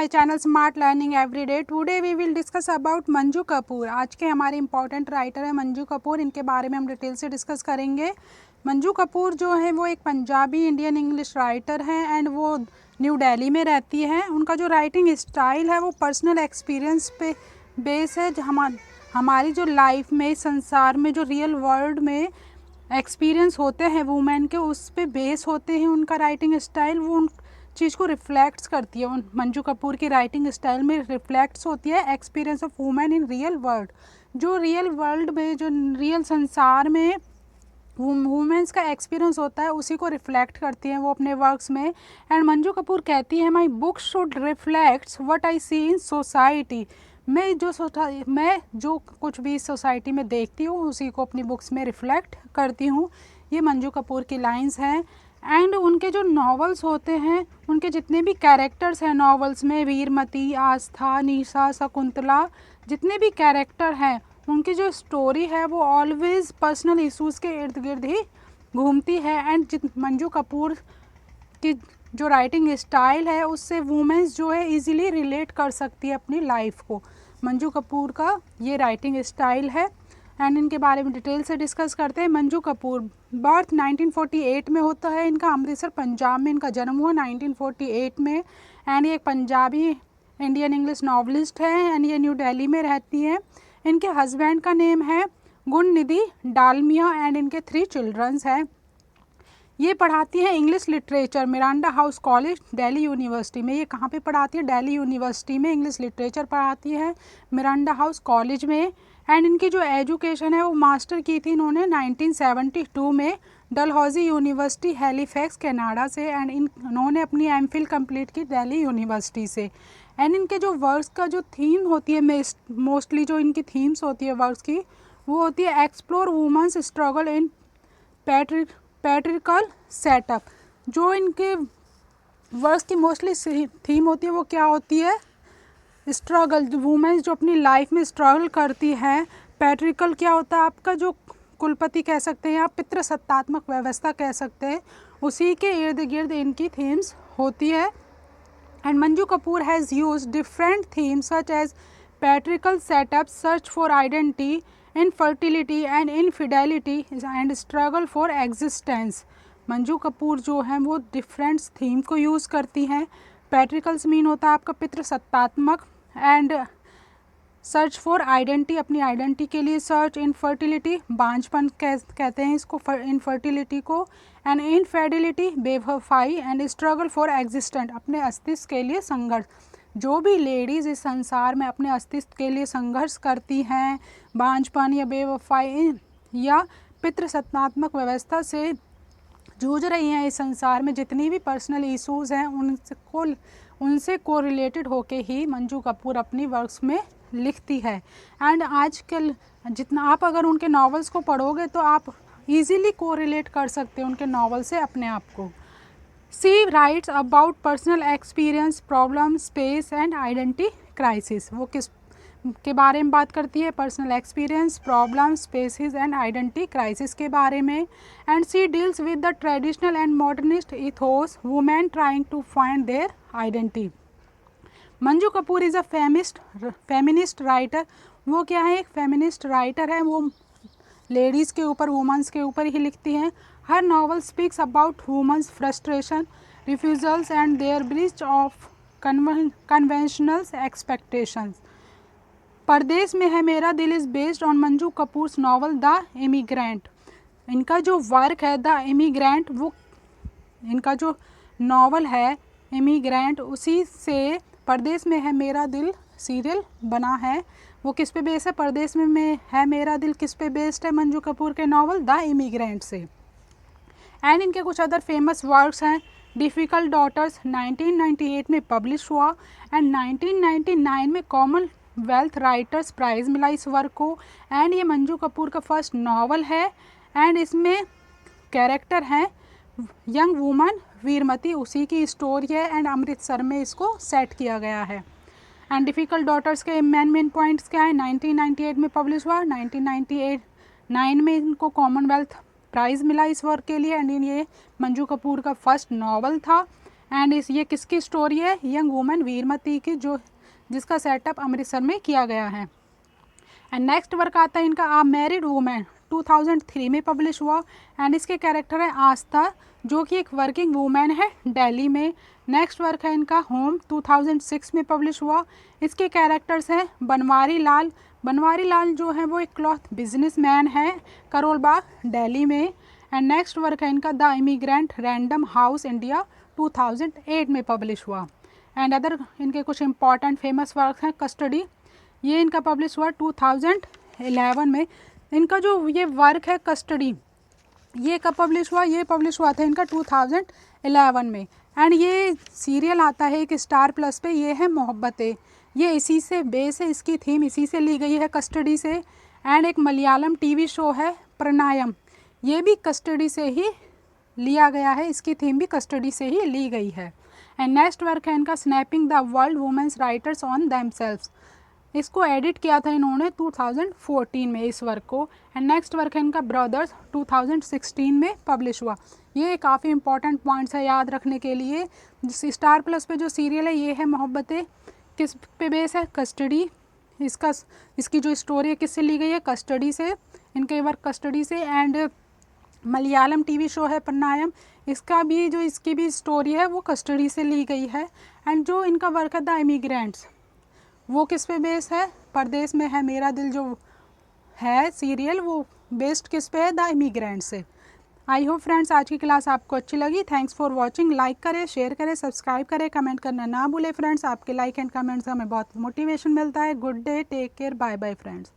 My channel smart learning everyday. Today we will discuss about Manju Kapoor. आज के हमारे important writer है मंजू कपूर। इनके बारे में हम डिटेल से डिस्कस करेंगे। मंजू कपूर जो है वो एक पंजाबी इंडियन इंग्लिश राइटर हैं एंड वो न्यू दिल्ली में रहती है। उनका जो राइटिंग स्टाइल है वो पर्सनल एक्सपीरियंस पे बेस है। हमारी जो लाइफ में, संसार में, जो रियल वर्ल्ड में एक्सपीरियंस होते हैं वुमेन के, उस पे बेस होते हैं उनका राइटिंग स्टाइल। वो उन चीज़ को रिफ्लेक्ट्स करती है। उन मंजू कपूर की राइटिंग स्टाइल में रिफ्लेक्ट्स होती है experience of women in real world. जो रियल वर्ल्ड में, जो रियल संसार में वुमेन्स का एक्सपीरियंस होता है उसी को रिफ्लेक्ट करती हैं वो अपने वर्क्स में। एंड मंजू कपूर कहती है my book should reflects what I see in society. मैं जो कुछ भी सोसाइटी में देखती हूँ उसी को अपनी बुक्स में रिफ्लेक्ट करती हूँ। ये मंजू कपूर की लाइंस हैं। एंड उनके जो नॉवेल्स होते हैं, उनके जितने भी कैरेक्टर्स हैं नॉवेल्स में, वीरमती, आस्था, निशा, शकुंतला, जितने भी कैरेक्टर हैं, उनकी जो स्टोरी है वो ऑलवेज पर्सनल इश्यूज़ के इर्द गिर्द ही घूमती है। एंड मंजू कपूर की जो राइटिंग स्टाइल है उससे वुमेन्स जो है इजीली रिलेट कर सकती है अपनी लाइफ को। मंजू कपूर का ये राइटिंग स्टाइल है। एंड इनके बारे में डिटेल से डिस्कस करते हैं। मंजू कपूर बर्थ 1948 में होता है इनका। अमृतसर पंजाब में इनका जन्म हुआ 1948 में। एंड ये एक पंजाबी इंडियन इंग्लिश नॉवलिस्ट है एंड ये न्यू दिल्ली में रहती हैं। इनके हस्बैंड का नेम है गुणनिधि डालमिया एंड इनके 3 चिल्ड्रंस हैं। ये पढ़ाती है English literature Miranda house college Delhi university में। ये कहाँ पे पढ़ाती है? दिल्ली यूनिवर्सिटी में इंग्लिश लिटरेचर पढ़ाती है मिरांडा हाउस कॉलेज में। एंड इनकी जो एजुकेशन है वो मास्टर की थी इन्होंने 1972 में डलहौजी यूनिवर्सिटी हैलीफैक्स कनाडा से। एंड इन्होंने अपनी एमफिल कंप्लीट की दिल्ली यूनिवर्सिटी से। एंड इनके जो वर्क्स का जो थीम होती है, मोस्टली जो इनकी थीम्स होती है वर्क्स की, वो होती है explore womens struggle in patriarchal setup. जो इनके वर्क्स की मोस्टली थीम होती है वो क्या होती है? स्ट्रगल। वुमेन्स जो अपनी लाइफ में स्ट्रगल करती हैं। पैट्रिकल क्या होता है? आपका जो कुलपति कह सकते हैं, आप पितृसत्तात्मक व्यवस्था कह सकते हैं, उसी के इर्द गिर्द इनकी थीम्स होती है। And Manju Kapoor has use different themes such as patriarchal setup, search for identity, infertility and infidelity and struggle for existence. Manju Kapoor जो हैं वो डिफरेंट थीम को यूज़ करती हैं। पैट्रिकल्स मीन होता है आपका पितृसत्तात्मक, एंड सर्च फॉर आइडेंटिटी, अपनी आइडेंटिटी के लिए सर्च, इनफर्टिलिटी, बांझपन कहते हैं इसको, इनफर्टिलिटी को, एंड इनफिडेलिटी, बेवफाई, एंड स्ट्रगल फॉर एग्जिस्टेंट, अपने अस्तित्व के लिए संघर्ष। जो भी लेडीज़ इस संसार में अपने अस्तित्व के लिए संघर्ष करती हैं, बांझपन या बेवफाई या पितृसत्तात्मक व्यवस्था से जूझ रही हैं इस संसार में, जितनी भी पर्सनल इश्यूज़ हैं उनसे कोरिलेटेड होके ही मंजू कपूर अपनी वर्क्स में लिखती है। एंड आजकल जितना आप अगर उनके नॉवेल्स को पढ़ोगे तो आप इजीली कोरिलेट कर सकते हैं उनके नॉवल से अपने आप को। She writes about personal experience, problem, space and identity crisis. वो किस के बारे में बात करती है? Personal experience, problem, spaces and identity crisis के बारे में। And she deals with the traditional and modernist ethos, women trying to find their identity. Manju Kapoor is a feminist writer. वो क्या है? एक फेमिनिस्ट राइटर है। वो लेडीज़ के ऊपर, वुमेंस के ऊपर ही लिखती हैं। हर novel speaks about womens frustration, refusals and their breach of conventional expectations. Pardes Mein Hai Mera Dil is based on Manju Kapoor's novel the immigrant. इनका जो वर्क है द इमिग्रेंट, वो इनका जो नॉवल है इमिग्रेंट, उसी से परदेश में है मेरा दिल सीरियल बना है। वो किस पे बेस्ड है? परदेश में है मेरा दिल किस पे बेस्ड है? मंजू कपूर के नॉवल द इमिग्रेंट से। एंड इनके कुछ अदर फेमस वर्क्स हैं। डिफ़िकल्ट डॉटर्स 1998 में पब्लिश हुआ एंड 1999 में कॉमनवेल्थ राइटर्स प्राइज़ मिला इस वर्क को। एंड ये मंजू कपूर का फर्स्ट नॉवल है। एंड इसमें कैरेक्टर हैं यंग वुमन वीरमती, उसी की स्टोरी है। एंड अमृतसर में इसको सेट किया गया है। एंड डिफ़िकल्ट डॉटर्स के मेन पॉइंट्स क्या है? 1998 में पब्लिश हुआ, 1999 में इनको कॉमनवेल्थ प्राइज़ मिला इस वर्क के लिए। एंड ये मंजू कपूर का फर्स्ट नॉवल था। एंड ये किसकी स्टोरी है? यंग वुमेन वीरमती की, जो जिसका सेटअप अमृतसर में किया गया है। एंड नेक्स्ट वर्क आता है इनका आ मैरिड वुमेन, 2003 में पब्लिश हुआ। एंड इसके कैरेक्टर है आस्था, जो कि एक वर्किंग वूमेन है दिल्ली में। नेक्स्ट वर्क है इनका होम, 2006 में पब्लिश हुआ। इसके कैरेक्टर्स हैं बनवारी लाल। बनवारी लाल जो है वो एक क्लॉथ बिजनेसमैन है करोल बाग दिल्ली में। एंड नेक्स्ट वर्क है इनका the immigrant, random house India, 2008 में पब्लिश हुआ। एंड अदर इनके कुछ इंपॉर्टेंट फेमस वर्क हैं कस्टडी, ये इनका पब्लिश हुआ 2011 में। इनका जो ये वर्क है कस्टडी, ये कब पब्लिश हुआ? ये पब्लिश हुआ था इनका 2011 में। एंड ये सीरियल आता है एक स्टार प्लस पे, ये है मोहब्बतें, ये इसी से बेस है, इसकी थीम इसी से ली गई है, कस्टडी से। एंड एक मलयालम टीवी शो है प्रणयम, ये भी कस्टडी से ही लिया गया है, इसकी थीम भी कस्टडी से ही ली गई है। एंड नेक्स्ट वर्क है इनका snapping the world women's writers on themselves, इसको एडिट किया था इन्होंने 2014 में इस वर्क को। एंड नेक्स्ट वर्क है इनका ब्रदर्स, 2016 में पब्लिश हुआ। ये काफ़ी इंपॉर्टेंट पॉइंट्स है याद रखने के लिए। स्टार प्लस पे जो सीरियल है ये है मोहब्बतें, किस पे बेस है? कस्टडी। इसकी जो स्टोरी है किससे ली गई है? कस्टडी से, इनके वर्क कस्टडी से। एंड मलयालम टीवी शो है प्रणयम, इसका भी जो इसकी भी स्टोरी है वो कस्टडी से ली गई है। एंड जो इनका वर्क है द इमिग्रेंट्स, वो किस पे बेस है? परदेश में है मेरा दिल जो है सीरियल, वो बेस्ड किस पे है? द इमिग्रेंट से। आई होप फ्रेंड्स आज की क्लास आपको अच्छी लगी। Thanks for watching. लाइक करें, शेयर करें, सब्सक्राइब करें, कमेंट करना ना भूलें फ्रेंड्स। आपके लाइक एंड कमेंट्स हमें बहुत मोटिवेशन मिलता है। Good day, take care, bye bye friends.